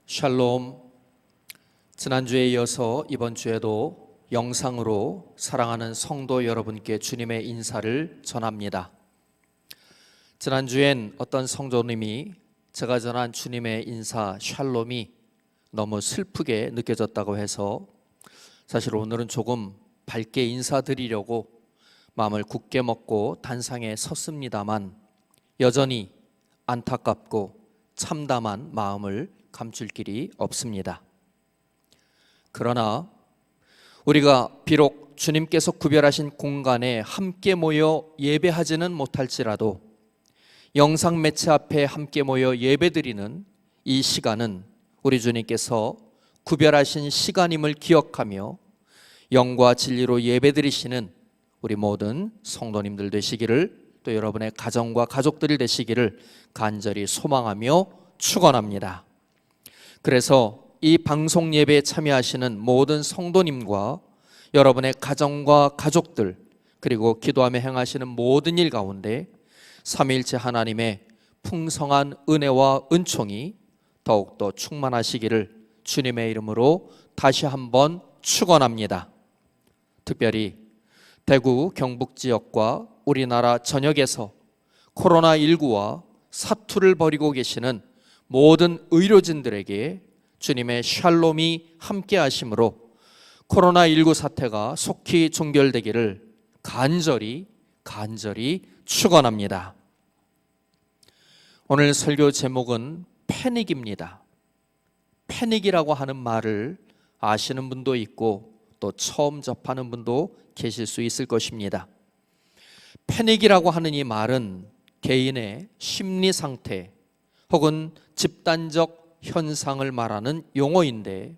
샬롬. 지난주에 이어서 이번 주에도 영상으로 사랑하는 성도 여러분께 주님의 인사를 전합니다. 지난주엔 어떤 성도님이 제가 전한 주님의 인사 샬롬이 너무 슬프게 느껴졌다고 해서 사실 오늘은 조금 밝게 인사드리려고 마음을 굳게 먹고 단상에 섰습니다만 여전히 안타깝고 참담한 마음을 감출 길이 없습니다. 그러나 우리가 비록 주님께서 구별하신 공간에 함께 모여 예배하지는 못할지라도 영상 매체 앞에 함께 모여 예배드리는 이 시간은 우리 주님께서 구별하신 시간임을 기억하며 영과 진리로 예배드리시는 우리 모든 성도님들 되시기를, 또 여러분의 가정과 가족들이 되시기를 간절히 소망하며 축원합니다. 그래서 이 방송 예배에 참여하시는 모든 성도님과 여러분의 가정과 가족들, 그리고 기도하며 행하시는 모든 일 가운데 삼위일체 하나님의 풍성한 은혜와 은총이 더욱더 충만하시기를 주님의 이름으로 다시 한번 축원합니다. 특별히 대구 경북 지역과 우리나라 전역에서 코로나19와 사투를 벌이고 계시는 모든 의료진들에게 주님의 샬롬이 함께 하심으로 코로나19 사태가 속히 종결되기를 간절히 축원합니다. 오늘 설교 제목은 패닉입니다. 패닉이라고 하는 말을 아시는 분도 있고 또 처음 접하는 분도 계실 수 있을 것입니다. 패닉이라고 하는 이 말은 개인의 심리 상태 혹은 집단적 현상을 말하는 용어인데,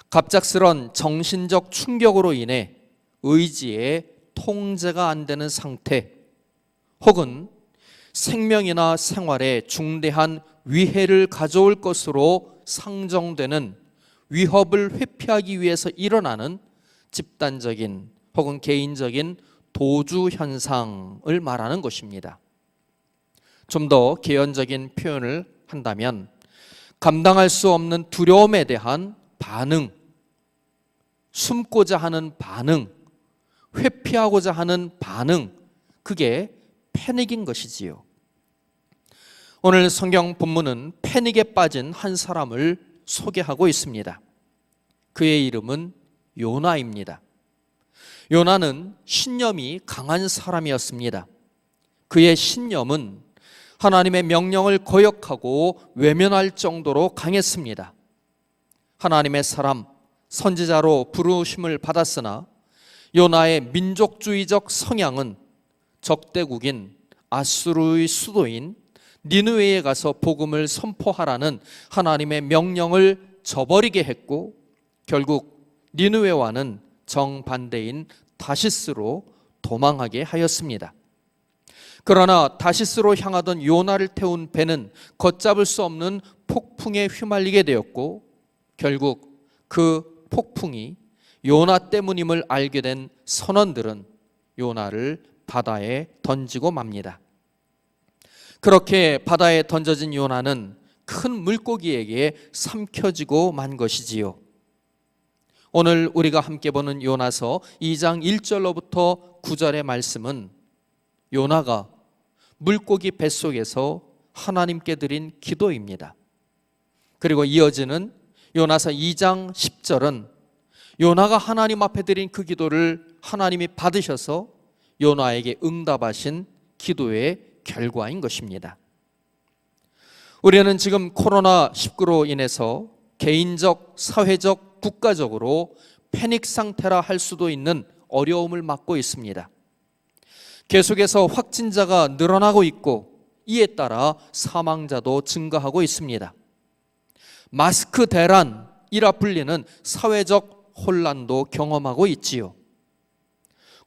갑작스런 정신적 충격으로 인해 의지에 통제가 안 되는 상태, 혹은 생명이나 생활에 중대한 위해를 가져올 것으로 상정되는 위협을 회피하기 위해서 일어나는 집단적인 혹은 개인적인 도주 현상을 말하는 것입니다. 좀 더 개연적인 표현을 한다면 감당할 수 없는 두려움에 대한 반응, 숨고자 하는 반응, 회피하고자 하는 반응, 그게 패닉인 것이지요. 오늘 성경 본문은 패닉에 빠진 한 사람을 소개하고 있습니다. 그의 이름은 요나입니다. 요나는 신념이 강한 사람이었습니다. 그의 신념은 하나님의 명령을 거역하고 외면할 정도로 강했습니다. 하나님의 사람, 선지자로 부르심을 받았으나 요나의 민족주의적 성향은 적대국인 아수르의 수도인 니느웨에 가서 복음을 선포하라는 하나님의 명령을 저버리게 했고, 결국 니느웨와는 정반대인 다시스로 도망하게 하였습니다. 그러나 다시스로 향하던 요나를 태운 배는 걷잡을 수 없는 폭풍에 휘말리게 되었고, 결국 그 폭풍이 요나 때문임을 알게 된 선원들은 요나를 바다에 던지고 맙니다. 그렇게 바다에 던져진 요나는 큰 물고기에게 삼켜지고 만 것이지요. 오늘 우리가 함께 보는 요나서 2장 1절로부터 9절의 말씀은 요나가 물고기 뱃속에서 하나님께 드린 기도입니다. 그리고 이어지는 요나서 2장 10절은 요나가 하나님 앞에 드린 그 기도를 하나님이 받으셔서 요나에게 응답하신 기도의 결과인 것입니다. 우리는 지금 코로나19로 인해서 개인적, 사회적, 국가적으로 패닉 상태라 할 수도 있는 어려움을 맞고 있습니다. 계속해서 확진자가 늘어나고 있고 이에 따라 사망자도 증가하고 있습니다. 마스크 대란이라 불리는 사회적 혼란도 경험하고 있지요.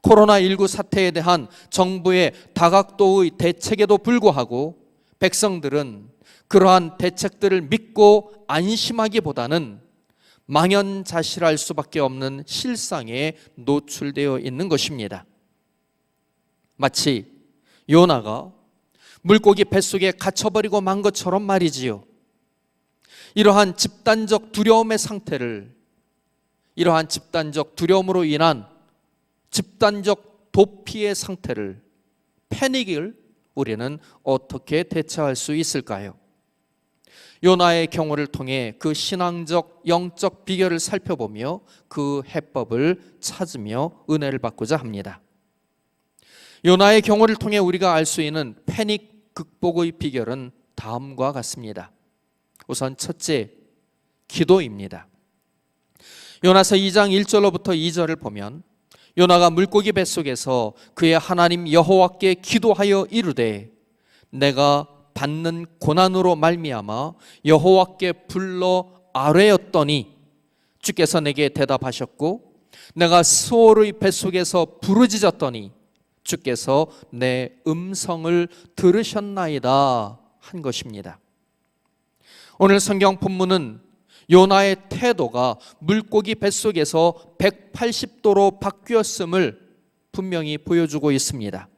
코로나19 사태에 대한 정부의 다각도의 대책에도 불구하고 백성들은 그러한 대책들을 믿고 안심하기보다는 망연자실할 수밖에 없는 실상에 노출되어 있는 것입니다. 마치 요나가 물고기 뱃속에 갇혀버리고 만 것처럼 말이지요. 이러한 집단적 두려움의 상태를, 이러한 집단적 두려움으로 인한 집단적 도피의 상태를, 패닉을 우리는 어떻게 대처할 수 있을까요? 요나의 경우를 통해 그 신앙적 영적 비결을 살펴보며 그 해법을 찾으며 은혜를 받고자 합니다. 요나의 경우를 통해 우리가 알 수 있는 패닉 극복의 비결은 다음과 같습니다. 우선 첫째, 기도입니다. 요나서 2장 1절로부터 2절을 보면 요나가 물고기 뱃속에서 그의 하나님 여호와께 기도하여 이르되 내가 받는 고난으로 말미암아 여호와께 불러 아뢰었더니 주께서 내게 대답하셨고 내가 스올의 뱃속에서 부르짖었더니 주께서 내 음성을 들으셨나이다 한 것입니다. 오늘 성경 본문은 요나의 태도가 물고기 뱃속에서 180도로 바뀌었음을 분명히 보여주고 있습니다.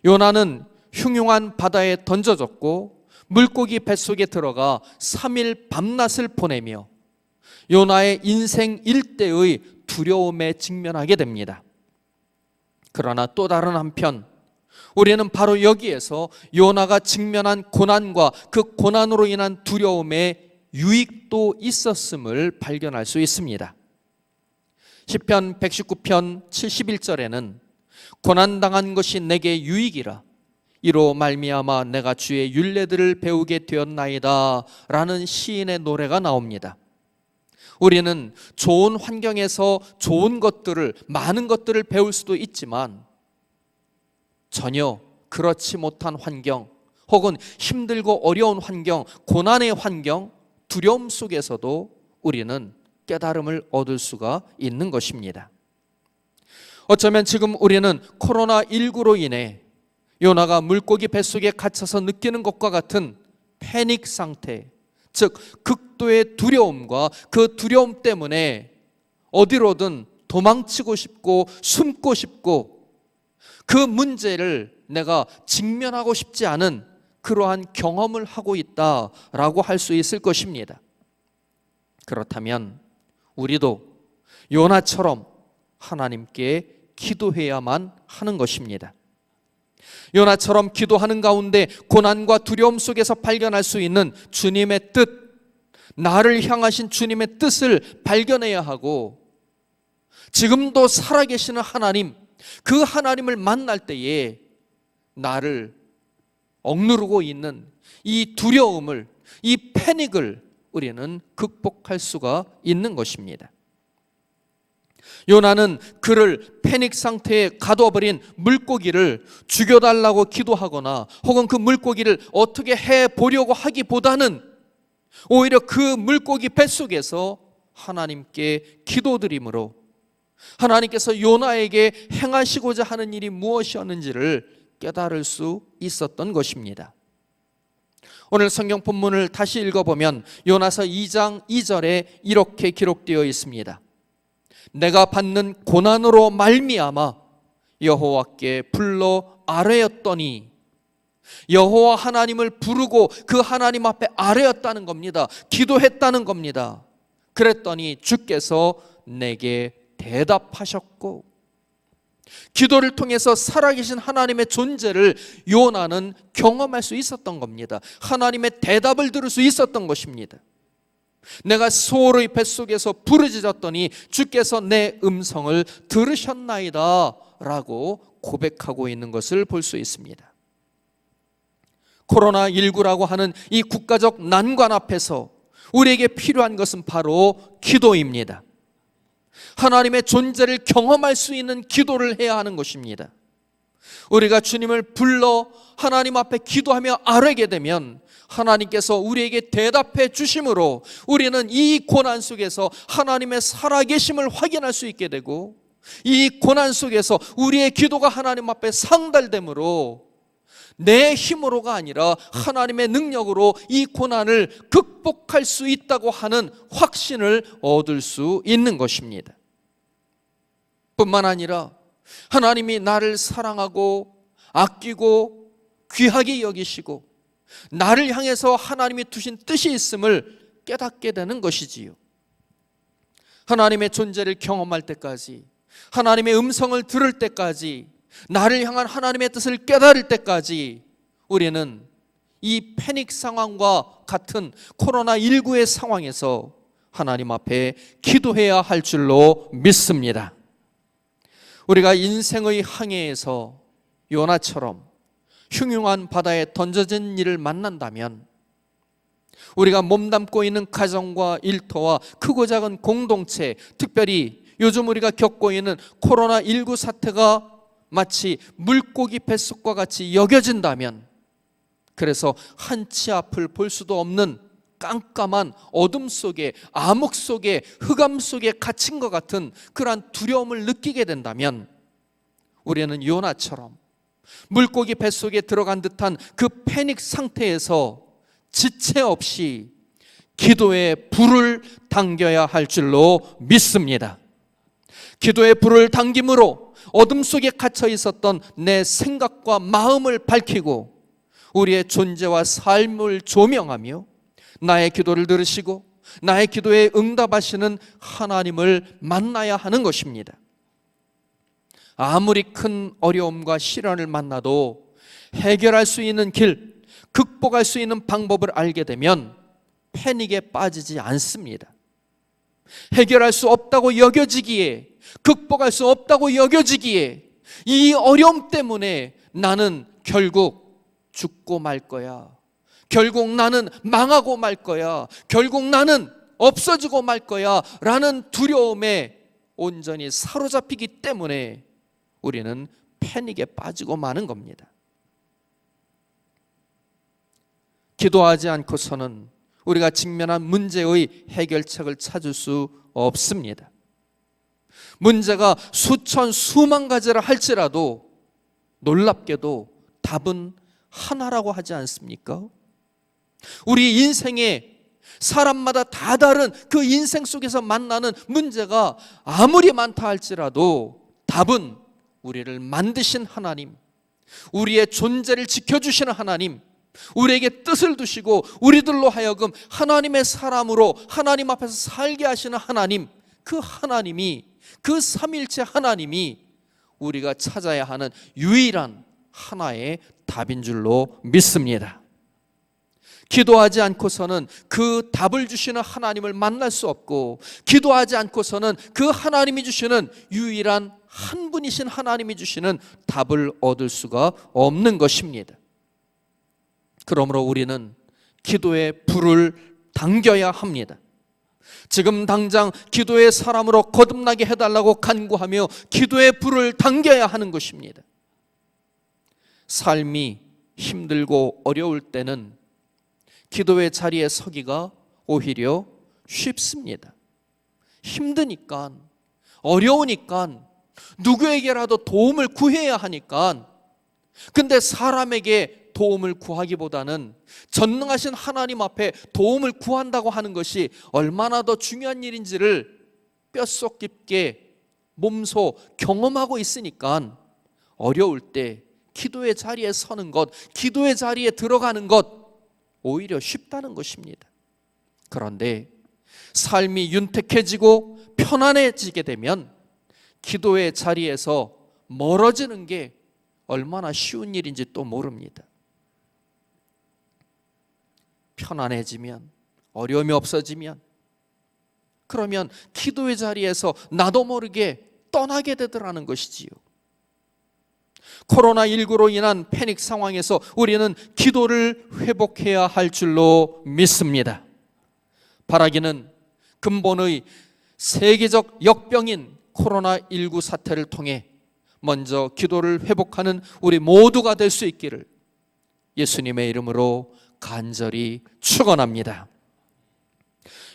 요나는 흉흉한 바다에 던져졌고 물고기 뱃속에 들어가 3일 밤낮을 보내며 요나의 인생 일대의 두려움에 직면하게 됩니다. 그러나 또 다른 한편 우리는 바로 여기에서 요나가 직면한 고난과 그 고난으로 인한 두려움의 유익도 있었음을 발견할 수 있습니다. 시편 119편 71절에는 고난당한 것이 내게 유익이라 이로 말미암아 내가 주의 율례들을 배우게 되었나이다 라는 시인의 노래가 나옵니다. 우리는 좋은 환경에서 좋은 것들을, 많은 것들을 배울 수도 있지만 전혀 그렇지 못한 환경 혹은 힘들고 어려운 환경, 고난의 환경, 두려움 속에서도 우리는 깨달음을 얻을 수가 있는 것입니다. 어쩌면 지금 우리는 코로나19로 인해 요나가 물고기 뱃속에 갇혀서 느끼는 것과 같은 패닉 상태, 즉 극도의 두려움과 그 두려움 때문에 어디로든 도망치고 싶고 숨고 싶고 그 문제를 내가 직면하고 싶지 않은 그러한 경험을 하고 있다라고 할 수 있을 것입니다. 그렇다면 우리도 요나처럼 하나님께 기도해야만 하는 것입니다. 요나처럼 기도하는 가운데 고난과 두려움 속에서 발견할 수 있는 주님의 뜻, 나를 향하신 주님의 뜻을 발견해야 하고 지금도 살아계시는 하나님, 그 하나님을 만날 때에 나를 억누르고 있는 이 두려움을, 이 패닉을 우리는 극복할 수가 있는 것입니다. 요나는 그를 패닉 상태에 가둬버린 물고기를 죽여달라고 기도하거나 혹은 그 물고기를 어떻게 해보려고 하기보다는 오히려 그 물고기 뱃속에서 하나님께 기도드림으로 하나님께서 요나에게 행하시고자 하는 일이 무엇이었는지를 깨달을 수 있었던 것입니다. 오늘 성경 본문을 다시 읽어보면 요나서 2장 2절에 이렇게 기록되어 있습니다. 내가 받는 고난으로 말미암아 여호와께 불러 아뢰었더니, 여호와 하나님을 부르고 그 하나님 앞에 아뢰었다는 겁니다. 기도했다는 겁니다. 그랬더니 주께서 내게 대답하셨고, 기도를 통해서 살아계신 하나님의 존재를 요나는 경험할 수 있었던 겁니다. 하나님의 대답을 들을 수 있었던 것입니다. 내가 소울의 뱃속에서 부르짖었더니 주께서 내 음성을 들으셨나이다 라고 고백하고 있는 것을 볼 수 있습니다. 코로나19라고 하는 이 국가적 난관 앞에서 우리에게 필요한 것은 바로 기도입니다. 하나님의 존재를 경험할 수 있는 기도를 해야 하는 것입니다. 우리가 주님을 불러 하나님 앞에 기도하며 아뢰게 되면 하나님께서 우리에게 대답해 주심으로 우리는 이 고난 속에서 하나님의 살아계심을 확인할 수 있게 되고, 이 고난 속에서 우리의 기도가 하나님 앞에 상달됨으로 내 힘으로가 아니라 하나님의 능력으로 이 고난을 극복할 수 있다고 하는 확신을 얻을 수 있는 것입니다. 뿐만 아니라 하나님이 나를 사랑하고 아끼고 귀하게 여기시고 나를 향해서 하나님이 두신 뜻이 있음을 깨닫게 되는 것이지요. 하나님의 존재를 경험할 때까지, 하나님의 음성을 들을 때까지, 나를 향한 하나님의 뜻을 깨달을 때까지 우리는 이 패닉 상황과 같은 코로나19의 상황에서 하나님 앞에 기도해야 할 줄로 믿습니다. 우리가 인생의 항해에서 요나처럼 흉흉한 바다에 던져진 일을 만난다면, 우리가 몸담고 있는 가정과 일터와 크고 작은 공동체, 특별히 요즘 우리가 겪고 있는 코로나19 사태가 마치 물고기 뱃속과 같이 여겨진다면, 그래서 한치 앞을 볼 수도 없는 깜깜한 어둠 속에, 암흑 속에, 흑암 속에 갇힌 것 같은 그러한 두려움을 느끼게 된다면, 우리는 요나처럼 물고기 뱃속에 들어간 듯한 그 패닉 상태에서 지체 없이 기도의 불을 당겨야 할 줄로 믿습니다. 기도의 불을 당김으로 어둠 속에 갇혀 있었던 내 생각과 마음을 밝히고 우리의 존재와 삶을 조명하며 나의 기도를 들으시고 나의 기도에 응답하시는 하나님을 만나야 하는 것입니다. 아무리 큰 어려움과 시련을 만나도 해결할 수 있는 길, 극복할 수 있는 방법을 알게 되면 패닉에 빠지지 않습니다. 해결할 수 없다고 여겨지기에, 극복할 수 없다고 여겨지기에 이 어려움 때문에 나는 결국 죽고 말 거야, 결국 나는 망하고 말 거야, 결국 나는 없어지고 말 거야 라는 두려움에 온전히 사로잡히기 때문에 우리는 패닉에 빠지고 마는 겁니다. 기도하지 않고서는 우리가 직면한 문제의 해결책을 찾을 수 없습니다. 문제가 수천 수만 가지라 할지라도 놀랍게도 답은 하나라고 하지 않습니까? 우리 인생에 사람마다 다 다른 그 인생 속에서 만나는 문제가 아무리 많다 할지라도 답은 우리를 만드신 하나님, 우리의 존재를 지켜주시는 하나님, 우리에게 뜻을 두시고 우리들로 하여금 하나님의 사람으로 하나님 앞에서 살게 하시는 하나님, 그 하나님이, 그 삼일체 하나님이 우리가 찾아야 하는 유일한 하나의 답인 줄로 믿습니다. 기도하지 않고서는 그 답을 주시는 하나님을 만날 수 없고, 기도하지 않고서는 그 하나님이 주시는 유일한 한 분이신 하나님이 주시는 답을 얻을 수가 없는 것입니다. 그러므로 우리는 기도의 불을 당겨야 합니다. 지금 당장 기도의 사람으로 거듭나게 해달라고 간구하며 기도의 불을 당겨야 하는 것입니다. 삶이 힘들고 어려울 때는 기도의 자리에 서기가 오히려 쉽습니다. 힘드니까, 어려우니까, 누구에게라도 도움을 구해야 하니까. 근데 사람에게 도움을 구하기보다는 전능하신 하나님 앞에 도움을 구한다고 하는 것이 얼마나 더 중요한 일인지를 뼛속 깊게 몸소 경험하고 있으니까 어려울 때 기도의 자리에 서는 것, 기도의 자리에 들어가는 것 오히려 쉽다는 것입니다. 그런데 삶이 윤택해지고 편안해지게 되면 기도의 자리에서 멀어지는 게 얼마나 쉬운 일인지 또 모릅니다. 편안해지면, 어려움이 없어지면, 그러면 기도의 자리에서 나도 모르게 떠나게 되더라는 것이지요. 코로나19로 인한 패닉 상황에서 우리는 기도를 회복해야 할 줄로 믿습니다. 바라기는 근본의 세계적 역병인 코로나19 사태를 통해 먼저 기도를 회복하는 우리 모두가 될 수 있기를 예수님의 이름으로 간절히 축원합니다.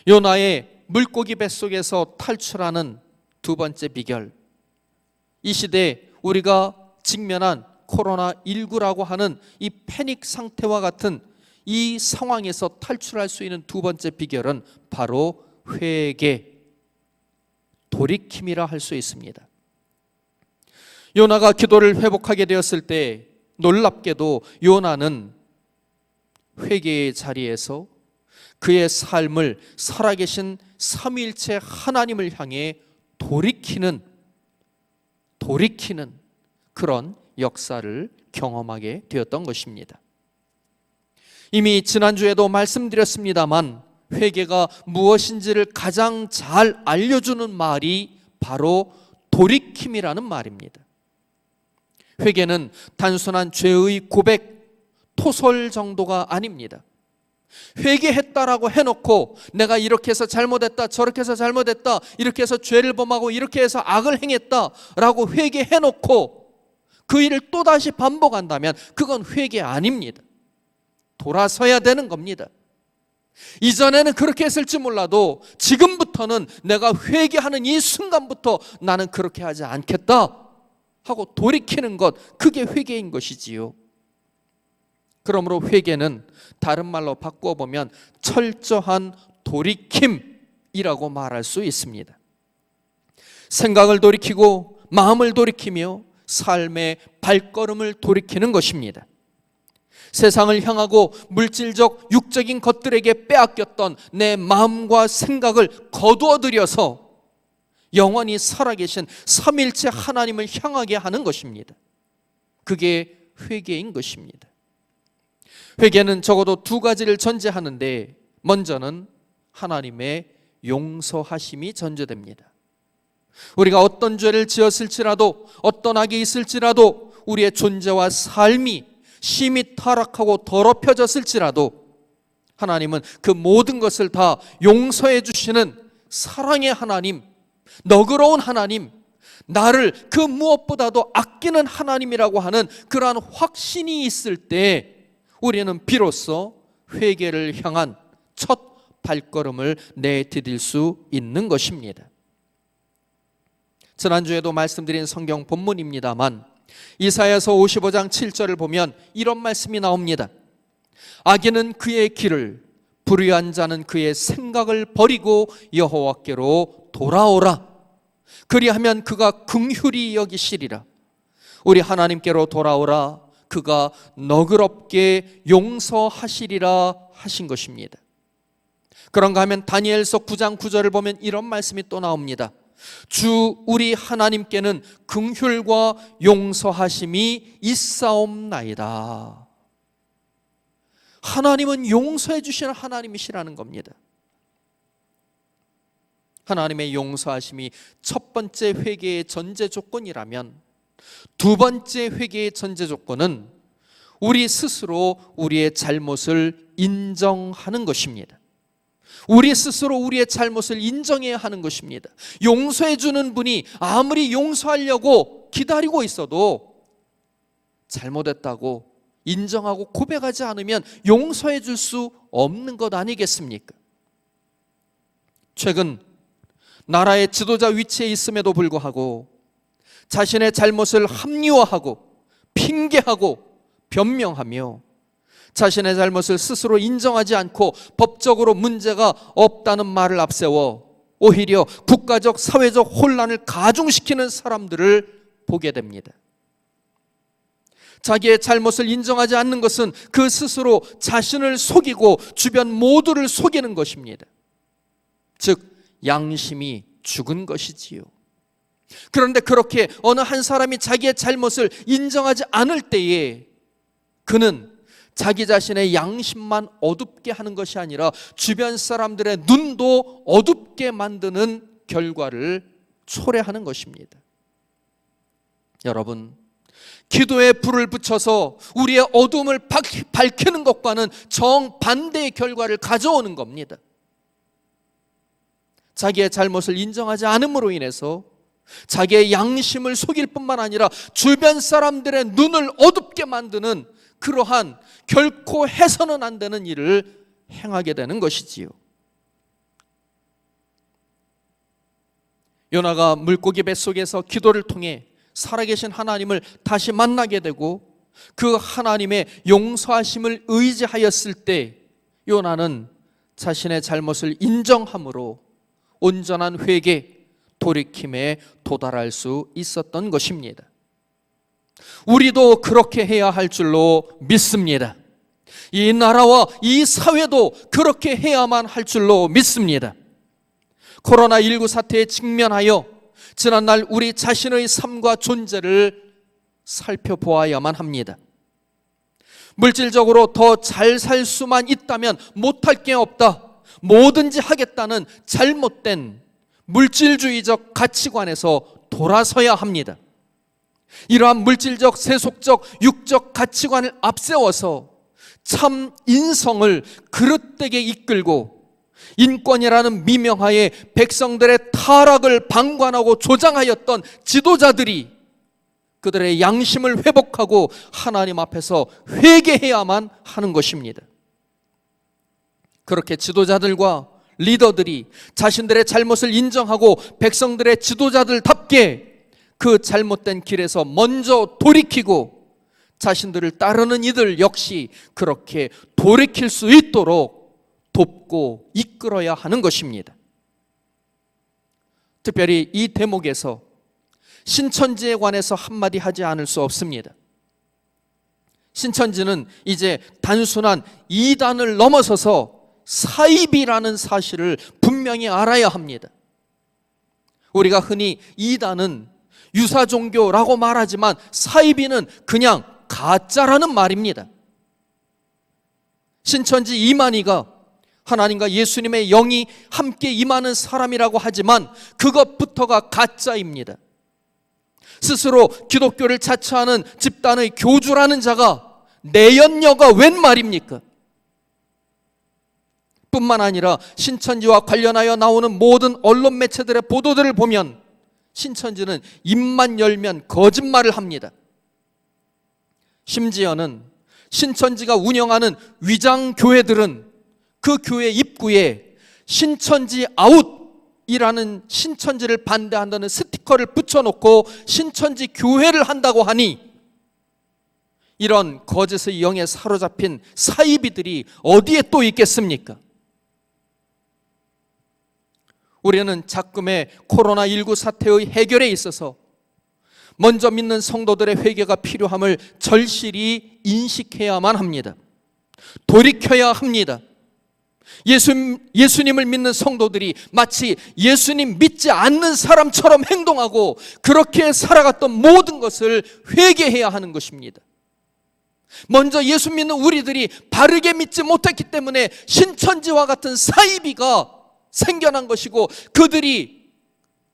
요나의 물고기 뱃속에서 탈출하는 두 번째 비결, 이 시대에 우리가 직면한 코로나19라고 하는 이 패닉 상태와 같은 이 상황에서 탈출할 수 있는 두 번째 비결은 바로 회개, 돌이킴이라 할 수 있습니다. 요나가 기도를 회복하게 되었을 때 놀랍게도 요나는 회개의 자리에서 그의 삶을 살아계신 삼위일체 하나님을 향해 돌이키는 그런 역사를 경험하게 되었던 것입니다. 이미 지난주에도 말씀드렸습니다만 회개가 무엇인지를 가장 잘 알려주는 말이 바로 돌이킴이라는 말입니다. 회개는 단순한 죄의 고백, 토설 정도가 아닙니다. 회개했다라고 해놓고 내가 이렇게 해서 잘못했다, 저렇게 해서 잘못했다, 이렇게 해서 죄를 범하고 이렇게 해서 악을 행했다라고 회개해놓고 그 일을 또다시 반복한다면 그건 회개 아닙니다. 돌아서야 되는 겁니다. 이전에는 그렇게 했을지 몰라도 지금부터는 내가 회개하는 이 순간부터 나는 그렇게 하지 않겠다 하고 돌이키는 것, 그게 회개인 것이지요. 그러므로 회개는 다른 말로 바꾸어 보면 철저한 돌이킴이라고 말할 수 있습니다. 생각을 돌이키고 마음을 돌이키며 삶의 발걸음을 돌이키는 것입니다. 세상을 향하고 물질적, 육적인 것들에게 빼앗겼던 내 마음과 생각을 거두어들여서 영원히 살아계신 삼위일체 하나님을 향하게 하는 것입니다. 그게 회개인 것입니다. 회개는 적어도 두 가지를 전제하는데, 먼저는 하나님의 용서하심이 전제됩니다. 우리가 어떤 죄를 지었을지라도, 어떤 악이 있을지라도, 우리의 존재와 삶이 심히 타락하고 더럽혀졌을지라도 하나님은 그 모든 것을 다 용서해 주시는 사랑의 하나님, 너그러운 하나님, 나를 그 무엇보다도 아끼는 하나님이라고 하는 그러한 확신이 있을 때 우리는 비로소 회개를 향한 첫 발걸음을 내디딜 수 있는 것입니다. 지난주에도 말씀드린 성경 본문입니다만 이사야서 55장 7절을 보면 이런 말씀이 나옵니다. 악인은 그의 길을, 불의한 자는 그의 생각을 버리고 여호와께로 돌아오라. 그리하면 그가 긍휼히 여기시리라. 우리 하나님께로 돌아오라. 그가 너그럽게 용서하시리라 하신 것입니다. 그런가 하면 다니엘서 9장 9절을 보면 이런 말씀이 또 나옵니다. 주 우리 하나님께는 긍휼과 용서하심이 있사옵나이다. 하나님은 용서해 주시는 하나님이시라는 겁니다. 하나님의 용서하심이 첫 번째 회개의 전제 조건이라면, 두 번째 회개의 전제 조건은 우리 스스로 우리의 잘못을 인정하는 것입니다. 우리 스스로 우리의 잘못을 인정해야 하는 것입니다. 용서해 주는 분이 아무리 용서하려고 기다리고 있어도 잘못했다고 인정하고 고백하지 않으면 용서해 줄 수 없는 것 아니겠습니까? 최근 나라의 지도자 위치에 있음에도 불구하고 자신의 잘못을 합리화하고 핑계하고 변명하며 자신의 잘못을 스스로 인정하지 않고 법적으로 문제가 없다는 말을 앞세워 오히려 국가적, 사회적 혼란을 가중시키는 사람들을 보게 됩니다. 자기의 잘못을 인정하지 않는 것은 그 스스로 자신을 속이고 주변 모두를 속이는 것입니다. 즉 양심이 죽은 것이지요. 그런데 그렇게 어느 한 사람이 자기의 잘못을 인정하지 않을 때에 그는 자기 자신의 양심만 어둡게 하는 것이 아니라 주변 사람들의 눈도 어둡게 만드는 결과를 초래하는 것입니다. 여러분, 기도에 불을 붙여서 우리의 어둠을 밝히는 것과는 정반대의 결과를 가져오는 겁니다. 자기의 잘못을 인정하지 않음으로 인해서 자기의 양심을 속일 뿐만 아니라 주변 사람들의 눈을 어둡게 만드는 그러한 결코 해서는 안 되는 일을 행하게 되는 것이지요. 요나가 물고기 뱃속에서 기도를 통해 살아계신 하나님을 다시 만나게 되고 그 하나님의 용서하심을 의지하였을 때 요나는 자신의 잘못을 인정함으로 온전한 회개, 돌이킴에 도달할 수 있었던 것입니다. 우리도 그렇게 해야 할 줄로 믿습니다. 이 나라와 이 사회도 그렇게 해야만 할 줄로 믿습니다. 코로나19 사태에 직면하여 지난날 우리 자신의 삶과 존재를 살펴보아야만 합니다. 물질적으로 더 잘 살 수만 있다면 못할 게 없다, 뭐든지 하겠다는 잘못된 물질주의적 가치관에서 돌아서야 합니다. 이러한 물질적, 세속적, 육적 가치관을 앞세워서 참 인성을 그릇되게 이끌고 인권이라는 미명하에 백성들의 타락을 방관하고 조장하였던 지도자들이 그들의 양심을 회복하고 하나님 앞에서 회개해야만 하는 것입니다. 그렇게 지도자들과 리더들이 자신들의 잘못을 인정하고 백성들의 지도자들답게 그 잘못된 길에서 먼저 돌이키고 자신들을 따르는 이들 역시 그렇게 돌이킬 수 있도록 돕고 이끌어야 하는 것입니다. 특별히 이 대목에서 신천지에 관해서 한마디 하지 않을 수 없습니다. 신천지는 이제 단순한 이단을 넘어서서 사입이라는 사실을 분명히 알아야 합니다. 우리가 흔히 이단은 유사종교라고 말하지만 사입이는 그냥 가짜라는 말입니다. 신천지 이만희가 하나님과 예수님의 영이 함께 임하는 사람이라고 하지만 그것부터가 가짜입니다. 스스로 기독교를 자처하는 집단의 교주라는 자가 내연녀가 웬 말입니까? 뿐만 아니라 신천지와 관련하여 나오는 모든 언론 매체들의 보도들을 보면 신천지는 입만 열면 거짓말을 합니다. 심지어는 신천지가 운영하는 위장교회들은 그 교회 입구에 신천지 아웃이라는 신천지를 반대한다는 스티커를 붙여놓고 신천지 교회를 한다고 하니 이런 거짓의 영에 사로잡힌 사이비들이 어디에 또 있겠습니까? 우리는 작금의 코로나19 사태의 해결에 있어서 먼저 믿는 성도들의 회개가 필요함을 절실히 인식해야만 합니다. 돌이켜야 합니다. 예수님을 믿는 성도들이 마치 예수님 믿지 않는 사람처럼 행동하고 그렇게 살아갔던 모든 것을 회개해야 하는 것입니다. 먼저 예수 믿는 우리들이 바르게 믿지 못했기 때문에 신천지와 같은 사이비가 생겨난 것이고 그들이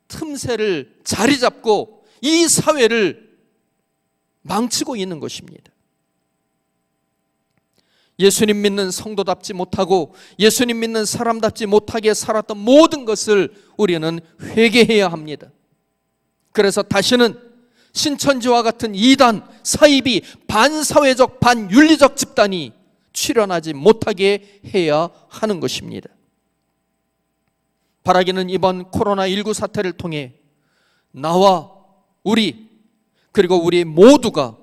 틈새를 자리 잡고 이 사회를 망치고 있는 것입니다. 예수님 믿는 성도답지 못하고 예수님 믿는 사람답지 못하게 살았던 모든 것을 우리는 회개해야 합니다. 그래서 다시는 신천지와 같은 이단, 사이비, 반사회적, 반윤리적 집단이 출현하지 못하게 해야 하는 것입니다. 바라기는 이번 코로나19 사태를 통해 나와 우리 그리고 우리 모두가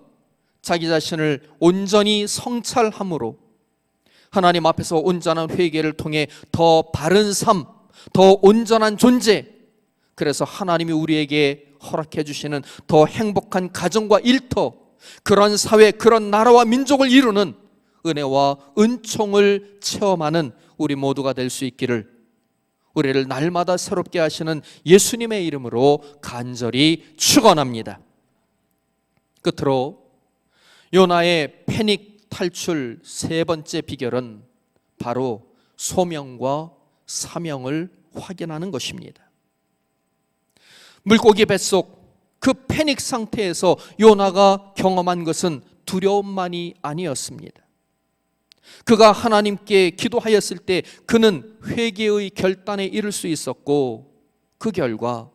자기 자신을 온전히 성찰함으로 하나님 앞에서 온전한 회개를 통해 더 바른 삶, 더 온전한 존재, 그래서 하나님이 우리에게 허락해 주시는 더 행복한 가정과 일터, 그런 사회, 그런 나라와 민족을 이루는 은혜와 은총을 체험하는 우리 모두가 될 수 있기를 우리를 날마다 새롭게 하시는 예수님의 이름으로 간절히 축원합니다. 끝으로 요나의 패닉 탈출 세 번째 비결은 바로 소명과 사명을 확인하는 것입니다. 물고기 뱃속 그 패닉 상태에서 요나가 경험한 것은 두려움만이 아니었습니다. 그가 하나님께 기도하였을 때 그는 회개의 결단에 이를 수 있었고 그 결과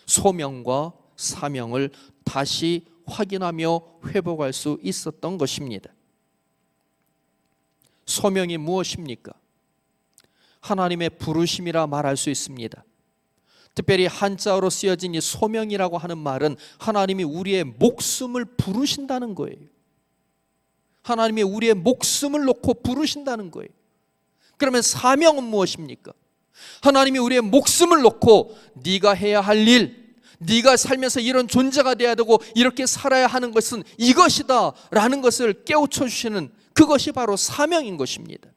소명과 사명을 다시 확인하며 회복할 수 있었던 것입니다. 소명이 무엇입니까? 하나님의 부르심이라 말할 수 있습니다. 특별히 한자어로 쓰여진 이 소명이라고 하는 말은 하나님이 우리의 목숨을 부르신다는 거예요. 하나님이 우리의 목숨을 놓고 부르신다는 거예요. 그러면 사명은 무엇입니까? 하나님이 우리의 목숨을 놓고 네가 해야 할 일, 네가 살면서 이런 존재가 돼야 되고 이렇게 살아야 하는 것은 이것이다 라는 것을 깨우쳐 주시는 그것이 바로 사명인 것입니다.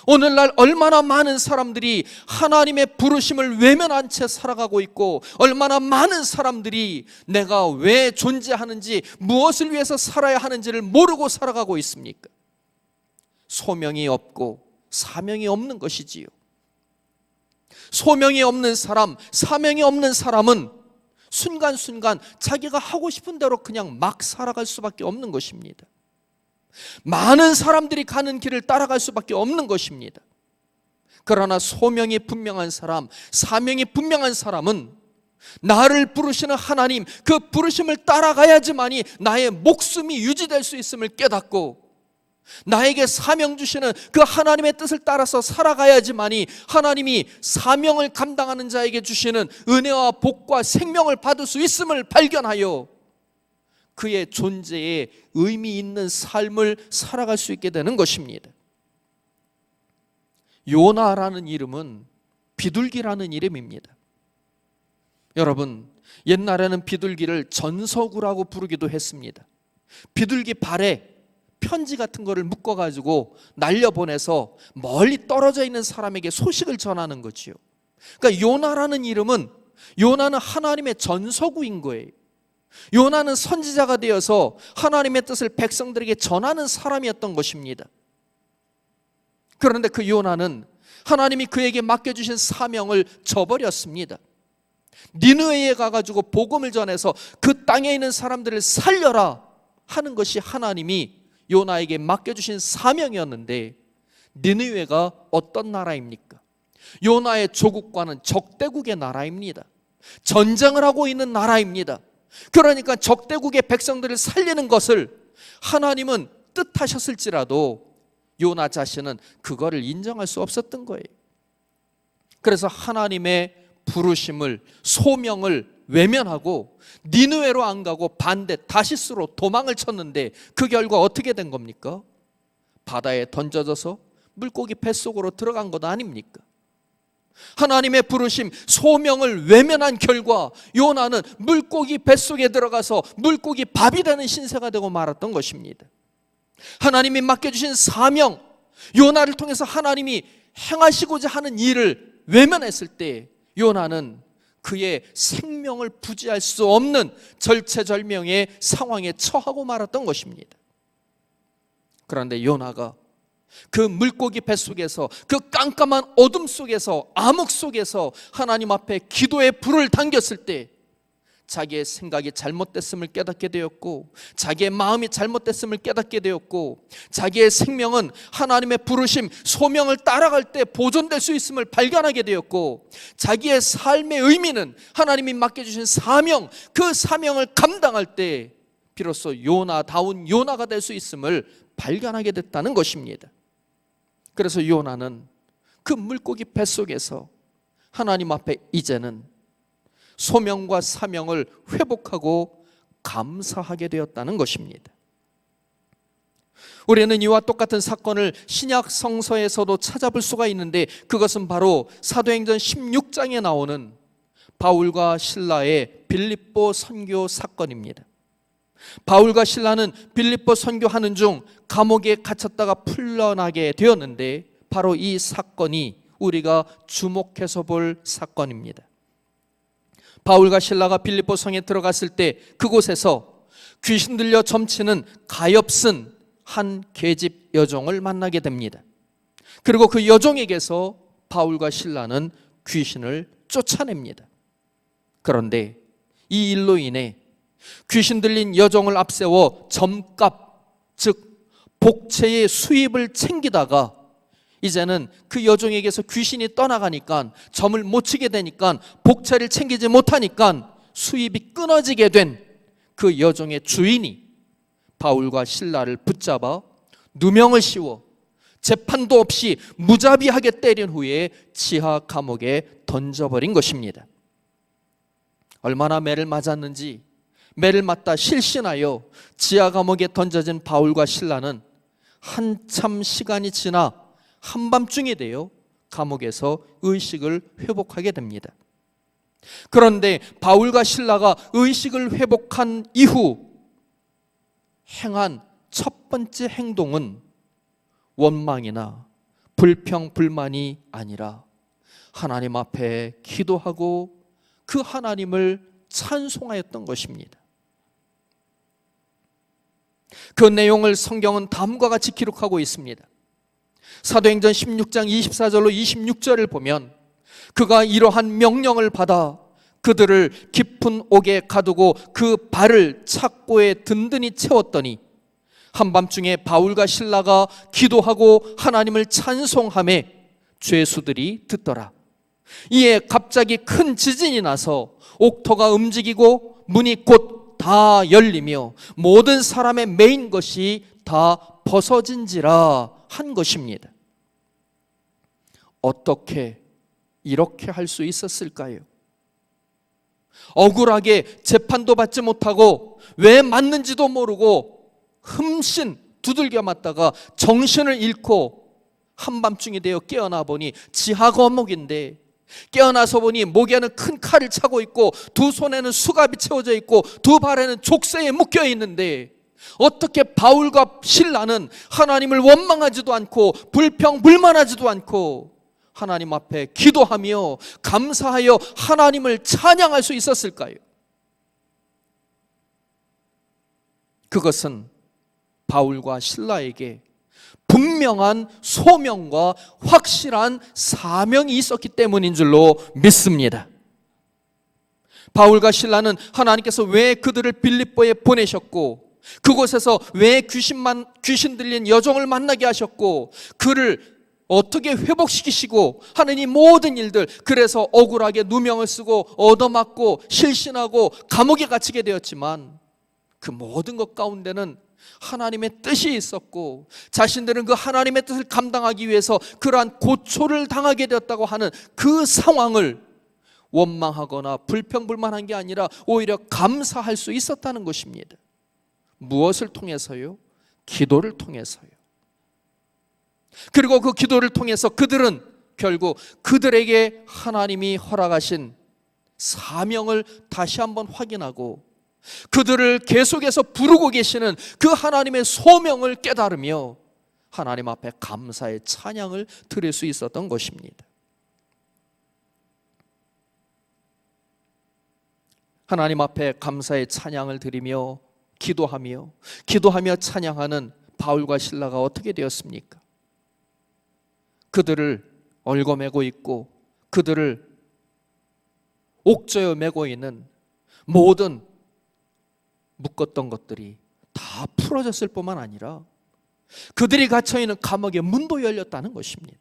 오늘날 얼마나 많은 사람들이 하나님의 부르심을 외면한 채 살아가고 있고, 얼마나 많은 사람들이 내가 왜 존재하는지, 무엇을 위해서 살아야 하는지를 모르고 살아가고 있습니까? 소명이 없고 사명이 없는 것이지요. 소명이 없는 사람, 사명이 없는 사람은 순간순간 자기가 하고 싶은 대로 그냥 막 살아갈 수밖에 없는 것입니다. 많은 사람들이 가는 길을 따라갈 수밖에 없는 것입니다. 그러나 소명이 분명한 사람, 사명이 분명한 사람은 나를 부르시는 하나님, 그 부르심을 따라가야지만이 나의 목숨이 유지될 수 있음을 깨닫고, 나에게 사명 주시는 그 하나님의 뜻을 따라서 살아가야지만이 하나님이 사명을 감당하는 자에게 주시는 은혜와 복과 생명을 받을 수 있음을 발견하여 그의 존재에 의미 있는 삶을 살아갈 수 있게 되는 것입니다. 요나라는 이름은 비둘기라는 이름입니다. 여러분, 옛날에는 비둘기를 전서구라고 부르기도 했습니다. 비둘기 발에 편지 같은 거를 묶어가지고 날려보내서 멀리 떨어져 있는 사람에게 소식을 전하는 거지요. 그러니까 요나라는 이름은, 요나는 하나님의 전서구인 거예요. 요나는 선지자가 되어서 하나님의 뜻을 백성들에게 전하는 사람이었던 것입니다. 그런데 그 요나는 하나님이 그에게 맡겨주신 사명을 저버렸습니다. 니느웨에 가가지고 복음을 전해서 그 땅에 있는 사람들을 살려라 하는 것이 하나님이 요나에게 맡겨주신 사명이었는데, 니느웨가 어떤 나라입니까? 요나의 조국과는 적대국의 나라입니다. 전쟁을 하고 있는 나라입니다. 그러니까 적대국의 백성들을 살리는 것을 하나님은 뜻하셨을지라도 요나 자신은 그거를 인정할 수 없었던 거예요. 그래서 하나님의 부르심을, 소명을 외면하고 니느웨로 안 가고 반대 다시스로 도망을 쳤는데, 그 결과 어떻게 된 겁니까? 바다에 던져져서 물고기 뱃속으로 들어간 것 아닙니까? 하나님의 부르심, 소명을 외면한 결과 요나는 물고기 뱃속에 들어가서 물고기 밥이 되는 신세가 되고 말았던 것입니다. 하나님이 맡겨주신 사명, 요나를 통해서 하나님이 행하시고자 하는 일을 외면했을 때 요나는 그의 생명을 부지할 수 없는 절체절명의 상황에 처하고 말았던 것입니다. 그런데 요나가 그 물고기 뱃속에서, 그 깜깜한 어둠 속에서, 암흑 속에서 하나님 앞에 기도의 불을 당겼을 때 자기의 생각이 잘못됐음을 깨닫게 되었고, 자기의 마음이 잘못됐음을 깨닫게 되었고, 자기의 생명은 하나님의 부르심, 소명을 따라갈 때 보존될 수 있음을 발견하게 되었고, 자기의 삶의 의미는 하나님이 맡겨주신 사명, 그 사명을 감당할 때 비로소 요나다운 요나가 될 수 있음을 발견하게 됐다는 것입니다. 그래서 요나는 그 물고기 뱃속에서 하나님 앞에 이제는 소명과 사명을 회복하고 감사하게 되었다는 것입니다. 우리는 이와 똑같은 사건을 신약 성서에서도 찾아볼 수가 있는데, 그것은 바로 사도행전 16장에 나오는 바울과 실라의 빌립보 선교 사건입니다. 바울과 실라는 빌립보 선교하는 중 감옥에 갇혔다가 풀려나게 되었는데, 바로 이 사건이 우리가 주목해서 볼 사건입니다. 바울과 실라가 빌립보 성에 들어갔을 때 그곳에서 귀신 들려 점치는 가엾은 한 계집 여종을 만나게 됩니다. 그리고 그 여종에게서 바울과 실라는 귀신을 쫓아냅니다. 그런데 이 일로 인해 귀신 들린 여종을 앞세워 점값, 즉 복채의 수입을 챙기다가 이제는 그 여종에게서 귀신이 떠나가니까, 점을 못 치게 되니까, 복채를 챙기지 못하니까 수입이 끊어지게 된 그 여종의 주인이 바울과 실라를 붙잡아 누명을 씌워 재판도 없이 무자비하게 때린 후에 지하 감옥에 던져버린 것입니다. 얼마나 매를 맞았는지, 매를 맞다 실신하여 지하 감옥에 던져진 바울과 실라는 한참 시간이 지나 한밤중이 되어 감옥에서 의식을 회복하게 됩니다. 그런데 바울과 실라가 의식을 회복한 이후 행한 첫 번째 행동은 원망이나 불평, 불만이 아니라 하나님 앞에 기도하고 그 하나님을 찬송하였던 것입니다. 그 내용을 성경은 다음과 같이 기록하고 있습니다. 사도행전 16장 24절로 26절을 보면 그가 이러한 명령을 받아 그들을 깊은 옥에 가두고 그 발을 착고에 든든히 채웠더니 한밤중에 바울과 실라가 기도하고 하나님을 찬송하매 죄수들이 듣더라. 이에 갑자기 큰 지진이 나서 옥토가 움직이고 문이 곧 다 열리며 모든 사람의 매인 것이 다 벗어진지라 한 것입니다. 어떻게 이렇게 할 수 있었을까요? 억울하게 재판도 받지 못하고 왜 맞는지도 모르고 흠씬 두들겨 맞다가 정신을 잃고 한밤중이 되어 깨어나 보니 지하 거목인데, 깨어나서 보니 목에는 큰 칼을 차고 있고 두 손에는 수갑이 채워져 있고 두 발에는 족쇄에 묶여 있는데, 어떻게 바울과 실라는 하나님을 원망하지도 않고 불평 불만하지도 않고 하나님 앞에 기도하며 감사하여 하나님을 찬양할 수 있었을까요? 그것은 바울과 실라에게 분명한 소명과 확실한 사명이 있었기 때문인 줄로 믿습니다. 바울과 실라는 하나님께서 왜 그들을 빌립보에 보내셨고, 그곳에서 왜 귀신 들린 여종을 만나게 하셨고, 그를 어떻게 회복시키시고 하는 이 모든 일들, 그래서 억울하게 누명을 쓰고 얻어맞고 실신하고 감옥에 갇히게 되었지만, 그 모든 것 가운데는 하나님의 뜻이 있었고 자신들은 그 하나님의 뜻을 감당하기 위해서 그러한 고초를 당하게 되었다고 하는 그 상황을 원망하거나 불평불만한 게 아니라 오히려 감사할 수 있었다는 것입니다. 무엇을 통해서요? 기도를 통해서요. 그리고 그 기도를 통해서 그들은 결국 그들에게 하나님이 허락하신 사명을 다시 한번 확인하고 그들을 계속해서 부르고 계시는 그 하나님의 소명을 깨달으며 하나님 앞에 감사의 찬양을 드릴 수 있었던 것입니다. 하나님 앞에 감사의 찬양을 드리며 기도하며 찬양하는 바울과 실라가 어떻게 되었습니까? 그들을 얽어매고 있고 그들을 옥저여 매고 있는 모든 묶었던 것들이 다 풀어졌을 뿐만 아니라 그들이 갇혀있는 감옥의 문도 열렸다는 것입니다.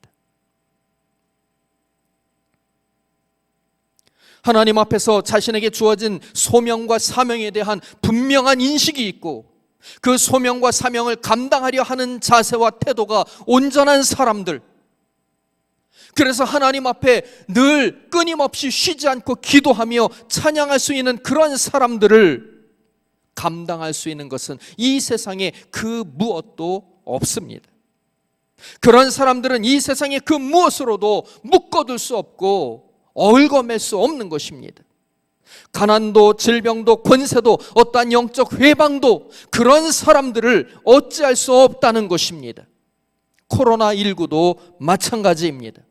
하나님 앞에서 자신에게 주어진 소명과 사명에 대한 분명한 인식이 있고 그 소명과 사명을 감당하려 하는 자세와 태도가 온전한 사람들, 그래서 하나님 앞에 늘 끊임없이 쉬지 않고 기도하며 찬양할 수 있는 그런 사람들을 감당할 수 있는 것은 이 세상에 그 무엇도 없습니다. 그런 사람들은 이 세상에 그 무엇으로도 묶어둘 수 없고 얽어맬 수 없는 것입니다. 가난도 질병도 권세도 어떠한 영적 회방도 그런 사람들을 어찌할 수 없다는 것입니다. 코로나19도 마찬가지입니다.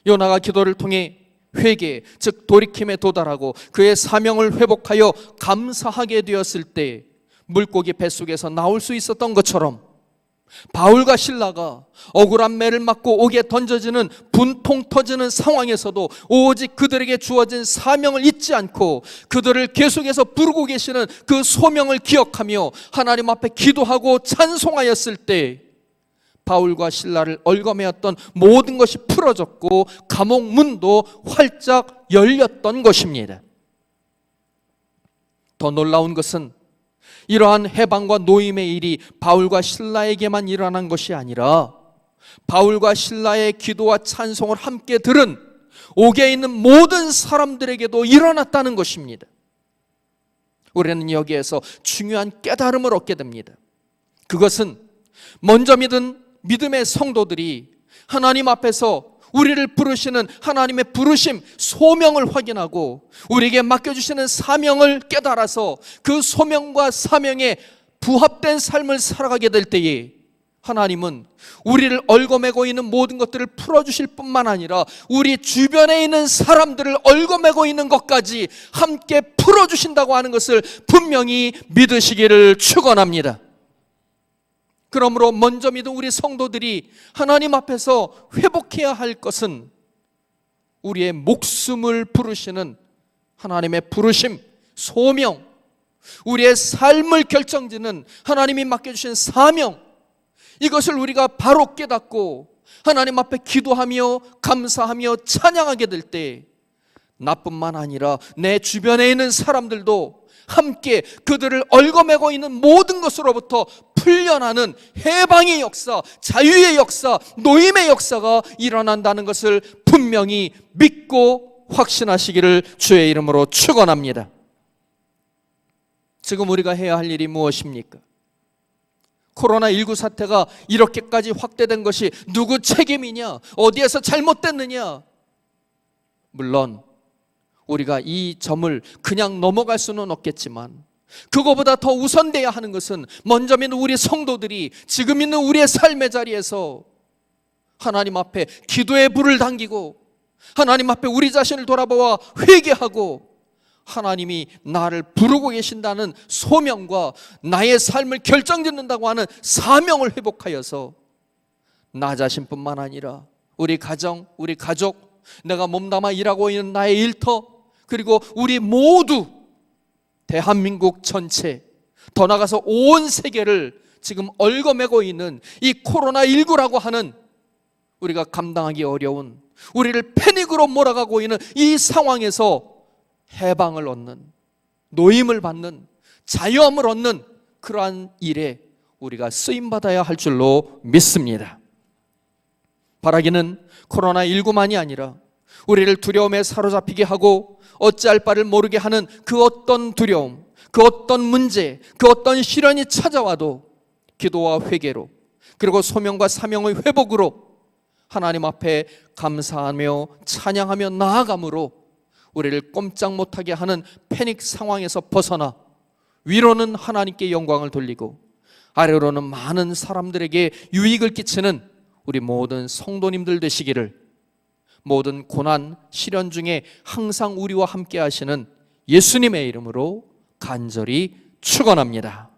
요나가 기도를 통해 회개, 즉 돌이킴에 도달하고 그의 사명을 회복하여 감사하게 되었을 때 물고기 뱃속에서 나올 수 있었던 것처럼 바울과 실라가 억울한 매를 맞고 옥에 던져지는 분통 터지는 상황에서도 오직 그들에게 주어진 사명을 잊지 않고 그들을 계속해서 부르고 계시는 그 소명을 기억하며 하나님 앞에 기도하고 찬송하였을 때 바울과 실라를 얽어매었던 모든 것이 풀어졌고 감옥 문도 활짝 열렸던 것입니다. 더 놀라운 것은 이러한 해방과 노임의 일이 바울과 실라에게만 일어난 것이 아니라 바울과 실라의 기도와 찬송을 함께 들은 옥에 있는 모든 사람들에게도 일어났다는 것입니다. 우리는 여기에서 중요한 깨달음을 얻게 됩니다. 그것은 먼저 믿은 믿음의 성도들이 하나님 앞에서 우리를 부르시는 하나님의 부르심, 소명을 확인하고 우리에게 맡겨주시는 사명을 깨달아서 그 소명과 사명에 부합된 삶을 살아가게 될 때에 하나님은 우리를 얽어매고 있는 모든 것들을 풀어주실 뿐만 아니라 우리 주변에 있는 사람들을 얽어매고 있는 것까지 함께 풀어주신다고 하는 것을 분명히 믿으시기를 축원합니다. 그러므로 먼저 믿은 우리 성도들이 하나님 앞에서 회복해야 할 것은 우리의 목숨을 부르시는 하나님의 부르심, 소명, 우리의 삶을 결정짓는 하나님이 맡겨주신 사명, 이것을 우리가 바로 깨닫고 하나님 앞에 기도하며 감사하며 찬양하게 될 때 나뿐만 아니라 내 주변에 있는 사람들도 함께 그들을 얽어매고 있는 모든 것으로부터 풀려나는 해방의 역사, 자유의 역사, 노임의 역사가 일어난다는 것을 분명히 믿고 확신하시기를 주의 이름으로 축원합니다. 지금 우리가 해야 할 일이 무엇입니까? 코로나19 사태가 이렇게까지 확대된 것이 누구 책임이냐? 어디에서 잘못됐느냐? 물론 우리가 이 점을 그냥 넘어갈 수는 없겠지만 그거보다 더 우선돼야 하는 것은 먼저 믿는 우리 성도들이 지금 있는 우리의 삶의 자리에서 하나님 앞에 기도의 불을 당기고 하나님 앞에 우리 자신을 돌아보아 회개하고 하나님이 나를 부르고 계신다는 소명과 나의 삶을 결정짓는다고 하는 사명을 회복하여서 나 자신뿐만 아니라 우리 가정, 우리 가족, 내가 몸담아 일하고 있는 나의 일터, 그리고 우리 모두 대한민국 전체, 더 나아가서 온 세계를 지금 얽어매고 있는 이 코로나19라고 하는 우리가 감당하기 어려운, 우리를 패닉으로 몰아가고 있는 이 상황에서 해방을 얻는, 노임을 받는, 자유함을 얻는 그러한 일에 우리가 쓰임받아야 할 줄로 믿습니다. 바라기는 코로나19만이 아니라 우리를 두려움에 사로잡히게 하고 어찌할 바를 모르게 하는 그 어떤 두려움, 그 어떤 문제, 그 어떤 시련이 찾아와도 기도와 회개로, 그리고 소명과 사명의 회복으로 하나님 앞에 감사하며 찬양하며 나아감으로 우리를 꼼짝 못하게 하는 패닉 상황에서 벗어나 위로는 하나님께 영광을 돌리고 아래로는 많은 사람들에게 유익을 끼치는 우리 모든 성도님들 되시기를, 모든 고난, 시련 중에 항상 우리와 함께 하시는 예수님의 이름으로 간절히 축원합니다.